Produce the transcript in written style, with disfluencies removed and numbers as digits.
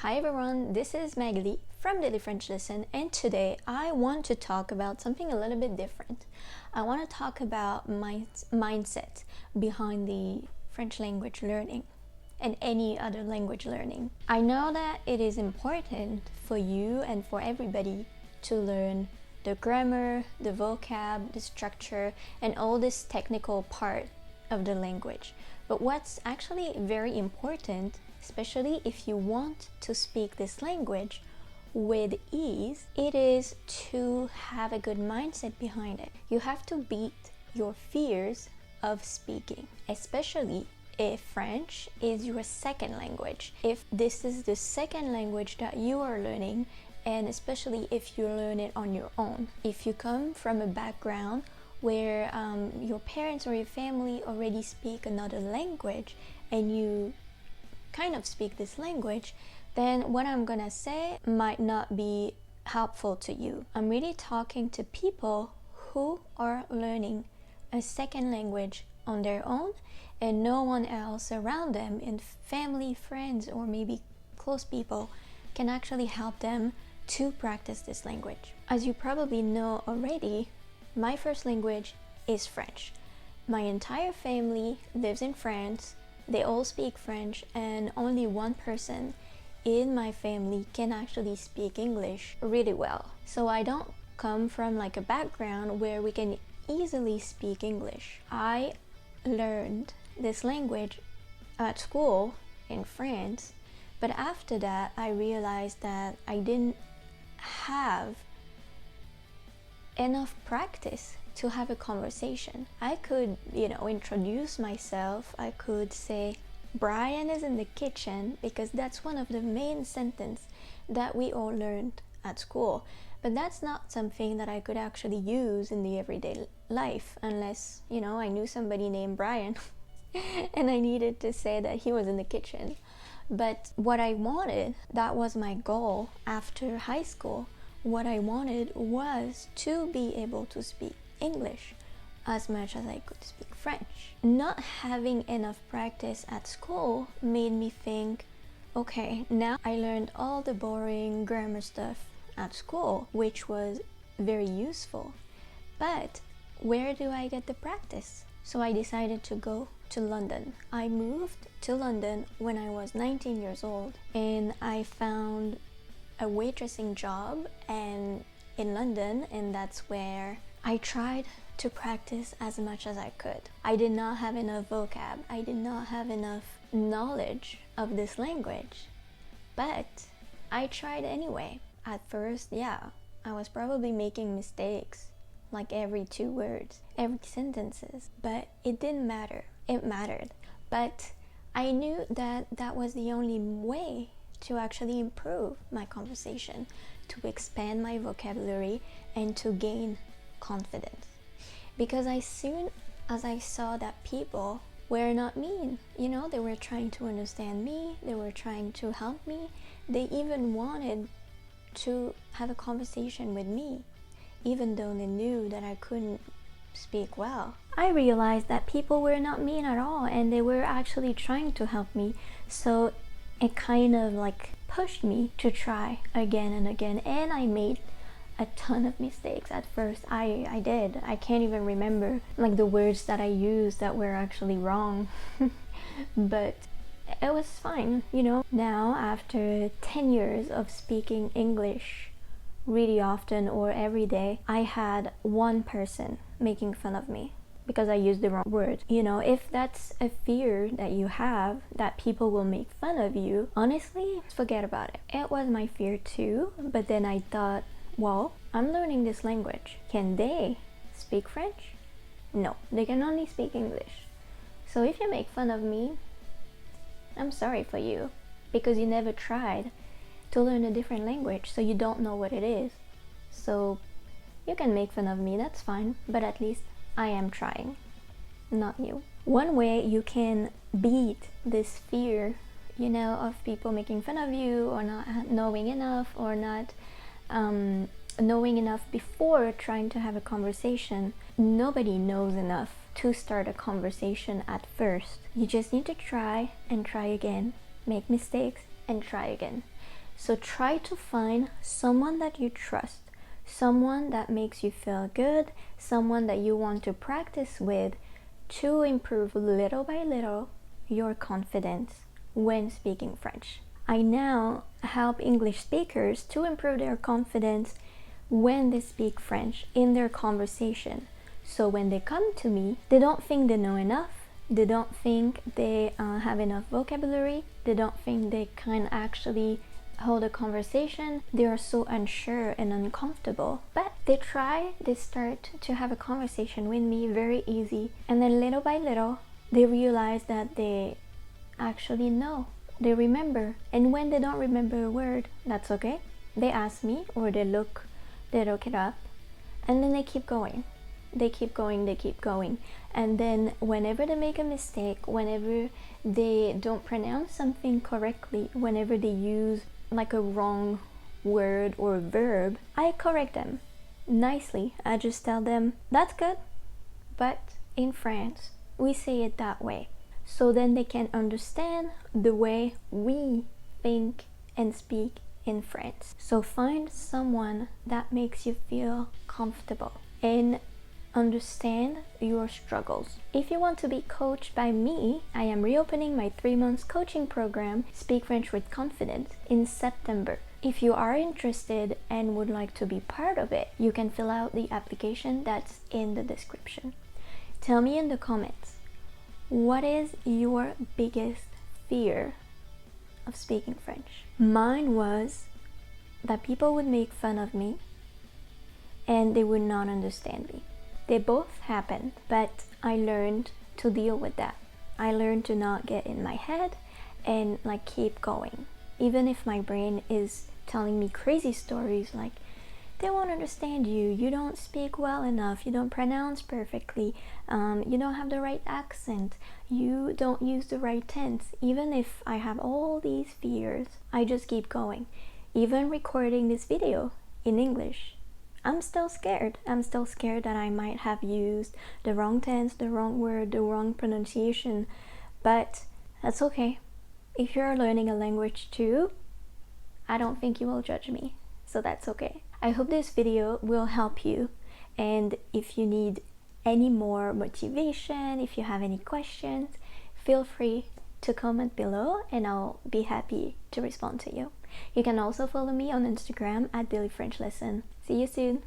Hi everyone, this is Magali from Daily French Lesson, and today I want to talk about something a little bit different. I want to talk about my mindset behind the French language learning and any other language learning. I know that it is important for you and for everybody to learn the grammar, the vocab, the structure, and all this technical part of the language. But what's actually very important, especially if you want to speak this language with ease, it is to have a good mindset behind it. You have to beat your fears of speaking, especially if French is your second language. If this is the second language that you are learning, and especially if you learn it on your own. If you come from a background where your parents or your family already speak another language and you kind of speak this language, then what I'm gonna say might not be helpful to you. I'm really talking to people who are learning a second language on their own and no one else around them, in family, friends, or maybe close people, can actually help them to practice this language. As you probably know already, my first language is French. My entire family lives in France. They all speak French, and only one person in my family can actually speak English really well. So I don't come from like a background where we can easily speak English. I learned this language at school in France, but after that I realized that I didn't have enough practice to have a conversation. I could, introduce myself. I could say, Brian is in the kitchen, because that's one of the main sentences that we all learned at school. But that's not something that I could actually use in the everyday life unless, I knew somebody named Brian and I needed to say that he was in the kitchen. But what I wanted, that was my goal after high school. What I wanted was to be able to speak English as much as I could speak French. Not having enough practice at school made me think, okay, now I learned all the boring grammar stuff at school, which was very useful. But where do I get the practice? So I decided to go to London. I moved to London when I was 19 years old, and I found a waitressing job in London, and that's where I tried to practice as much as I could. I did not have enough vocab. I did not have enough knowledge of this language, but I tried anyway. At first, I was probably making mistakes, like every 2 words, every sentences, but it didn't matter. It mattered. But I knew that that was the only way to actually improve my conversation, to expand my vocabulary, and to gain confidence. Because as soon as I saw that people were not mean, they were trying to understand me, they were trying to help me, they even wanted to have a conversation with me, even though they knew that I couldn't speak well. I realized that people were not mean at all, and they were actually trying to help me. So it kind of like pushed me to try again and again, and I made a ton of mistakes at first. I did. I can't even remember like the words that I used that were actually wrong. But it was fine, Now, after 10 years of speaking English really often or every day, I had one person making fun of me because I used the wrong word. If that's a fear that you have, that people will make fun of you, honestly, forget about it. It was my fear too, but then I thought, well, I'm learning this language. Can they speak French? No, they can only speak English. So if you make fun of me, I'm sorry for you, because you never tried to learn a different language, so you don't know what it is. So you can make fun of me, that's fine, but at least I am trying, not you. One way you can beat this fear, of people making fun of you, or not knowing enough, or not knowing enough before trying to have a conversation. Nobody knows enough to start a conversation at first. You just need to try and try again, make mistakes and try again. So try to find someone that you trust, someone that makes you feel good, someone that you want to practice with, to improve little by little your confidence when speaking French. I now help English speakers to improve their confidence when they speak French in their conversation. So when they come to me, they don't think they know enough, they don't think they have enough vocabulary, they don't think they can actually hold a conversation. They are so unsure and uncomfortable, but they start to have a conversation with me very easy, and then little by little they realize that they actually know, they remember. And when they don't remember a word, that's okay. They ask me, or they look it up, and then they keep going, and then whenever they make a mistake, whenever they don't pronounce something correctly, whenever they use like a wrong word or verb, I correct them nicely. I just tell them, that's good, but in France we say it that way. So then they can understand the way we think and speak in France. So find someone that makes you feel comfortable and understand your struggles. If you want to be coached by me, I am reopening my 3 months coaching program, Speak French with Confidence, in September. If you are interested and would like to be part of it, you can fill out the application that's in the description. Tell me in the comments, what is your biggest fear of speaking French? Mine was that people would make fun of me and they would not understand me. They both happened, but I learned to deal with that. I learned to not get in my head and like keep going. Even if my brain is telling me crazy stories like, they won't understand you, you don't speak well enough, you don't pronounce perfectly, you don't have the right accent, you don't use the right tense. Even if I have all these fears, I just keep going. Even recording this video in English, I'm still scared. I'm still scared that I might have used the wrong tense, the wrong word, the wrong pronunciation, but that's okay. If you're learning a language too, I don't think you will judge me, so that's okay. I hope this video will help you, and if you need any more motivation, if you have any questions, feel free to comment below and I'll be happy to respond to you. You can also follow me on Instagram at Daily French Lesson. See you soon!